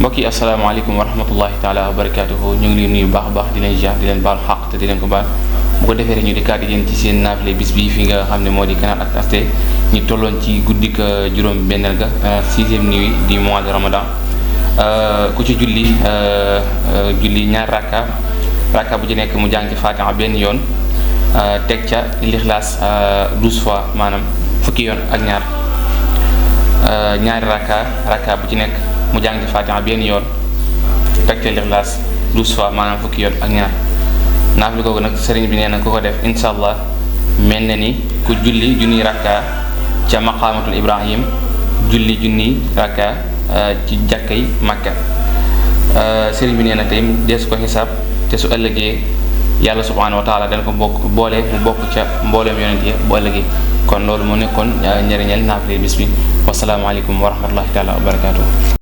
mbokk yi asalaamaaleykum wa rahmatullahi taala wa barakaatuhu ñu ngi leen nuyu baax a baax di leen jaar di leen baal xaq te di leen ko baal bu ko defee rek ñu di kàddu yéen ci seen naafile bis bi fi nga xam ne moo di Canal Actu ñu tolloon ci guddik juróom benneel ga 6e nuit du mois de Ramadan ku ci julli ñaar rakka bu ci nekk mu jàng ci Fatiha benn yoon teg ca lixlaas 12 fois maanaam fukki yoon ak ñaari rakka bu ci nekk mu jàng ci Fatiha benn yoon teg ca lixlaas 12 fois maanaam fukki yoon ak ñaar naafila googu nag sëriñ bi nee na ku ko def incha allah mel na ni ku julli junniy rakka ca maqaamatul Ibrahim julli junniy rakka ci jàkkay Makka sëriñ bi nee na tey dees ko xisaab te su ëllëgee yàlla subhanahu wa taala dana ko boole mu bokk ca mbooleem yonent yi bu ëllëgee kon loolu moo nekkoon njëriñal naafile bis bi wasalaamaaleykum wa rahmatullahi taala wa barakaatu.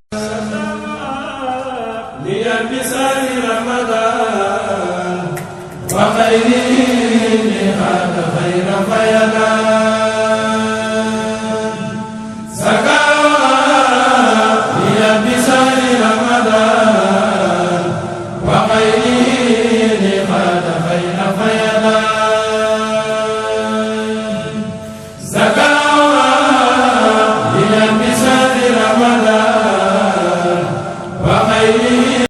وخير